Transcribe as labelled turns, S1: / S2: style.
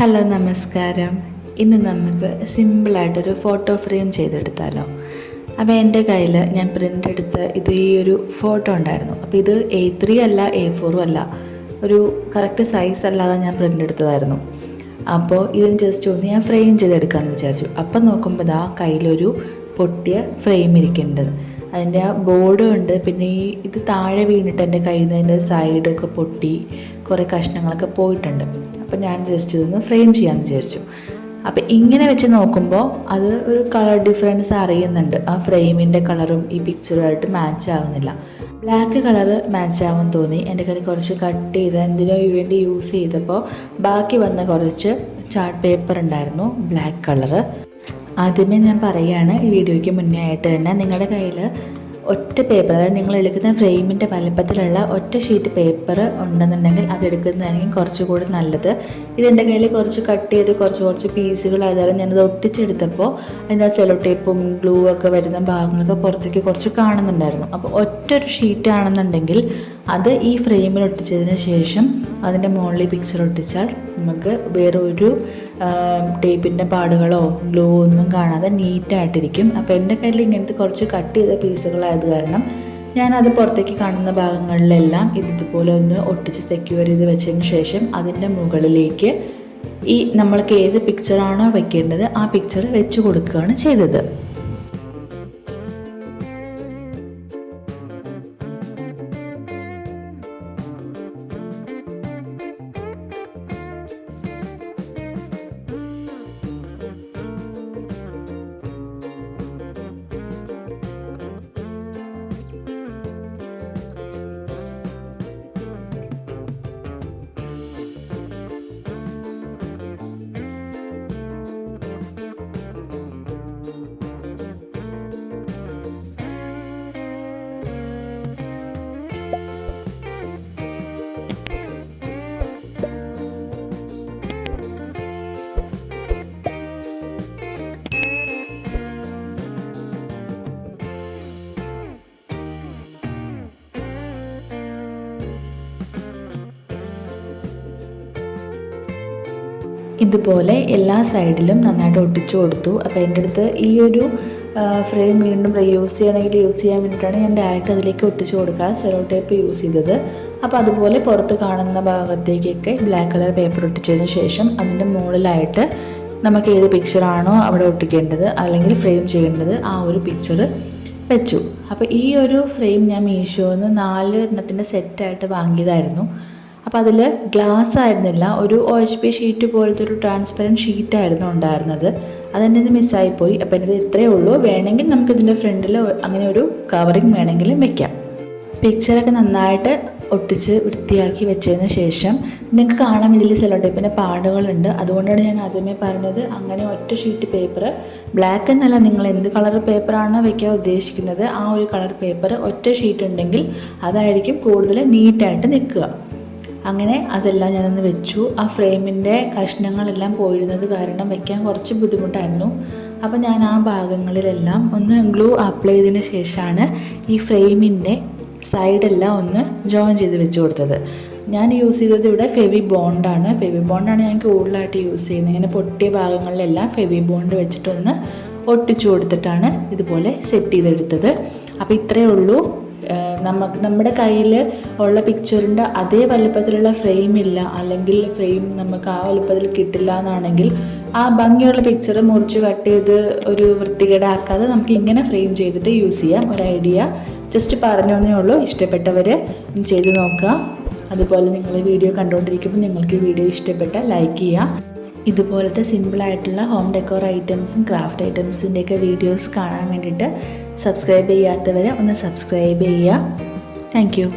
S1: Hello നമസ്കാരം. ഇന്ന് നമുക്ക് സിമ്പിളായിട്ടൊരു ഫോട്ടോ ഫ്രെയിം ചെയ്തെടുത്താലോ. അപ്പോൾ എൻ്റെ കയ്യിൽ ഞാൻ പ്രിൻ്റ് എടുത്ത് ഈ ഒരു ഫോട്ടോ ഉണ്ടായിരുന്നു. അപ്പോൾ ഇത് A3 അല്ല A4 അല്ല, ഒരു കറക്റ്റ് സൈസ് അല്ലാതെ ഞാൻ പ്രിൻ്റ് എടുത്തതായിരുന്നു. അപ്പോൾ ഇതിന് ജസ്റ്റ് ഒന്ന് ഞാൻ ഫ്രെയിം ചെയ്തെടുക്കാമെന്ന് വിചാരിച്ചു. അപ്പം നോക്കുമ്പോൾ കയ്യിലൊരു പൊട്ടിയ ഫ്രെയിം ഇരിക്കേണ്ടത്, അതിൻ്റെ ആ ബോർഡും ഉണ്ട്. പിന്നെ ഇത് താഴെ വീണിട്ട് എൻ്റെ കയ്യിൽ നിന്ന് അതിൻ്റെ സൈഡൊക്കെ പൊട്ടി കുറേ കഷ്ണങ്ങളൊക്കെ പോയിട്ടുണ്ട്. അപ്പോൾ ഞാൻ ജസ്റ്റ് ഇതൊന്ന് ഫ്രെയിം ചെയ്യാമെന്ന് വിചാരിച്ചു. അപ്പോൾ ഇങ്ങനെ വെച്ച് നോക്കുമ്പോൾ അത് ഒരു കളർ ഡിഫറൻസ് അറിയുന്നുണ്ട്. ആ ഫ്രെയിമിൻ്റെ കളറും ഈ പിക്ചറുമായിട്ട് മാച്ച് ആവുന്നില്ല. ബ്ലാക്ക് കളറ് മാച്ച് ആവാൻ തോന്നി. എൻ്റെ കയ്യിൽ കുറച്ച് കട്ട് ചെയ്ത് എന്തിനോ വേണ്ടി യൂസ് ചെയ്തപ്പോൾ ബാക്കി വന്ന കുറച്ച് ചാർട്ട് പേപ്പർ ഉണ്ടായിരുന്നു, ബ്ലാക്ക് കളറ്. ആദ്യമേ ഞാൻ പറയുകയാണ്, ഈ വീഡിയോയ്ക്ക് മുന്നേ ആയിട്ട് തന്നെ നിങ്ങളുടെ കയ്യിൽ ഒറ്റ പേപ്പർ, അതായത് നിങ്ങൾ എടുക്കുന്ന ഫ്രെയിമിൻ്റെ വലുപ്പത്തിലുള്ള ഒറ്റ ഷീറ്റ് പേപ്പർ ഉണ്ടെന്നുണ്ടെങ്കിൽ അതെടുക്കുന്നതായിരിക്കും കുറച്ചുകൂടി നല്ലത്. ഇതെൻ്റെ കയ്യിൽ കുറച്ച് കട്ട് ചെയ്ത് കുറച്ച് പീസുകളായതായാലും ഞാനത് ഒട്ടിച്ചെടുത്തപ്പോൾ അതിൻ്റെ സെലോ ടേപ്പും ഗ്ലൂ ഒക്കെ വരുന്ന ഭാഗങ്ങളൊക്കെ പുറത്തേക്ക് കുറച്ച് കാണുന്നുണ്ടായിരുന്നു. അപ്പോൾ ഒറ്റൊരു ഷീറ്റ് ആണെന്നുണ്ടെങ്കിൽ അത് ഈ ഫ്രെയിമിൽ ഒട്ടിച്ചതിന് ശേഷം അതിൻ്റെ മുകളിൽ പിക്ചർ ഒട്ടിച്ചാൽ നമുക്ക് വേറെ ഒരു ടേപ്പിൻ്റെ പാടുകളോ ഗ്ലൂ ഒന്നും കാണാതെ നീറ്റായിട്ടിരിക്കും. അപ്പോൾ എൻ്റെ കയ്യിൽ ഇങ്ങനത്തെ കുറച്ച് കട്ട് ചെയ്ത പീസുകളായത് കാരണം ഞാനത് പുറത്തേക്ക് കാണുന്ന ഭാഗങ്ങളിലെല്ലാം ഇതുപോലെ ഒന്ന് ഒട്ടിച്ച് സെക്യൂർ ചെയ്ത് വെച്ചതിന് ശേഷം അതിൻ്റെ മുകളിലേക്ക് നമ്മൾക്ക് ഏത് പിക്ചറാണോ വെക്കേണ്ടത് ആ പിക്ചർ വെച്ച് കൊടുക്കുകയാണ് ചെയ്തത്. ഇതുപോലെ എല്ലാ സൈഡിലും നന്നായിട്ട് ഒട്ടിച്ചു കൊടുത്തു. അപ്പോൾ എൻ്റെ അടുത്ത് ഈ ഒരു ഫ്രെയിം വീണ്ടും യൂസ് ചെയ്യണമെങ്കിൽ യൂസ് ചെയ്യാൻ വേണ്ടിയിട്ടാണ് ഞാൻ ഡയറക്റ്റ് അതിലേക്ക് ഒട്ടിച്ചു കൊടുക്കുക സെലോ ടേപ്പ് യൂസ് ചെയ്തത്. അപ്പോൾ അതുപോലെ പുറത്ത് കാണുന്ന ഭാഗത്തേക്കൊക്കെ ബ്ലാക്ക് കളർ പേപ്പർ ഒട്ടിച്ചതിന് ശേഷം അതിൻ്റെ മുകളിലായിട്ട് നമുക്ക് ഏത് പിക്ചറാണോ അവിടെ ഒട്ടിക്കേണ്ടത് അല്ലെങ്കിൽ ഫ്രെയിം ചെയ്യേണ്ടത് ആ ഒരു പിക്ചർ വെച്ചു. അപ്പോൾ ഈ ഒരു ഫ്രെയിം ഞാൻ മീഷോന്ന് 4 എണ്ണത്തിൻ്റെ സെറ്റായിട്ട് വാങ്ങിയതായിരുന്നു. അപ്പോൾ അതിൽ ഗ്ലാസ് ആയിരുന്നില്ല, ഒരു OHP ഷീറ്റ് പോലത്തെ ഒരു ട്രാൻസ്പെറൻറ്റ് ഷീറ്റായിരുന്നു ഉണ്ടായിരുന്നത്. അതെൻ്റെ ഇത് മിസ്സായിപ്പോയി. അപ്പോൾ എൻ്റെ ഇത്രയേ ഉള്ളൂ. വേണമെങ്കിൽ നമുക്കിതിൻ്റെ ഫ്രണ്ടിൽ അങ്ങനെ ഒരു കവറിങ് വേണമെങ്കിലും വെക്കാം. പിക്ചറൊക്കെ നന്നായിട്ട് ഒട്ടിച്ച് വൃത്തിയാക്കി വെച്ചതിന് ശേഷം നിങ്ങൾക്ക് കാണാം ഇതിൽ സെലോ ടേപ്പിൻ്റെ പാടുകളുണ്ട്. അതുകൊണ്ടാണ് ഞാൻ ആദ്യമേ പറഞ്ഞത് അങ്ങനെ ഒറ്റ ഷീറ്റ് പേപ്പർ, ബ്ലാക്ക് എന്നല്ല, നിങ്ങൾ എന്ത് കളർ പേപ്പറാണോ വയ്ക്കാൻ ഉദ്ദേശിക്കുന്നത് ആ ഒരു കളർ പേപ്പർ ഒറ്റ ഷീറ്റ് ഉണ്ടെങ്കിൽ അതായിരിക്കും കൂടുതൽ നീറ്റായിട്ട് നിൽക്കുക. അങ്ങനെ അതെല്ലാം ഞാനൊന്ന് വെച്ചു. ആ ഫ്രെയിമിൻ്റെ കഷ്ണങ്ങളെല്ലാം പോയിരുന്നത് കാരണം വയ്ക്കാൻ കുറച്ച് ബുദ്ധിമുട്ടായിരുന്നു. അപ്പോൾ ഞാൻ ആ ഭാഗങ്ങളിലെല്ലാം ഒന്ന് ഗ്ലൂ അപ്ലൈ ചെയ്തതിന് ശേഷമാണ് ഈ ഫ്രെയിമിൻ്റെ സൈഡെല്ലാം ഒന്ന് ജോയിൻ ചെയ്ത് വെച്ച് കൊടുത്തത്. ഞാൻ യൂസ് ചെയ്തത് ഇവിടെ ഫെവി ബോണ്ടാണ് ഞാൻ കൂടുതലായിട്ട് യൂസ് ചെയ്യുന്നത്. ഇങ്ങനെ പൊട്ടിയ ഭാഗങ്ങളിലെല്ലാം ഫെവി ബോണ്ട് വെച്ചിട്ടൊന്ന് ഒട്ടിച്ചു കൊടുത്തിട്ടാണ് ഇതുപോലെ സെറ്റ് ചെയ്തെടുത്തത്. അപ്പോൾ ഇത്രയേ ഉള്ളൂ. നമ്മുടെ കയ്യിൽ ഉള്ള പിക്ചറിൻ്റെ അതേ വലുപ്പത്തിലുള്ള ഫ്രെയിം ഇല്ല, അല്ലെങ്കിൽ ഫ്രെയിം നമുക്ക് ആ വലുപ്പത്തിൽ കിട്ടില്ല എന്നാണെങ്കിൽ ആ ഭംഗിയുള്ള പിക്ചർ മുറിച്ച് കട്ട് ചെയ്ത് ഒരു വൃത്തികേടാക്കാതെ നമുക്ക് ഇങ്ങനെ ഫ്രെയിം ചെയ്തിട്ട് യൂസ് ചെയ്യാം. ഒരു ഐഡിയ ജസ്റ്റ് പറഞ്ഞേ ഉള്ളൂ. ഇഷ്ടപ്പെട്ടവർ ചെയ്ത് നോക്കുക. അതുപോലെ നിങ്ങൾ വീഡിയോ കണ്ടുകൊണ്ടിരിക്കുമ്പോൾ നിങ്ങൾക്ക് വീഡിയോ ഇഷ്ടപ്പെട്ടാൽ ലൈക്ക് ചെയ്യുക. ഇതുപോലത്തെ സിമ്പിളായിട്ടുള്ള ഹോം ഡെക്കോർ ഐറ്റംസും ക്രാഫ്റ്റ് ഐറ്റംസിൻ്റെയൊക്കെ വീഡിയോസ് കാണാൻ വേണ്ടിയിട്ട് സബ്സ്ക്രൈബ് ചെയ്യാത്തവരെ ഒന്ന് സബ്സ്ക്രൈബ് ചെയ്യുക. Thank you.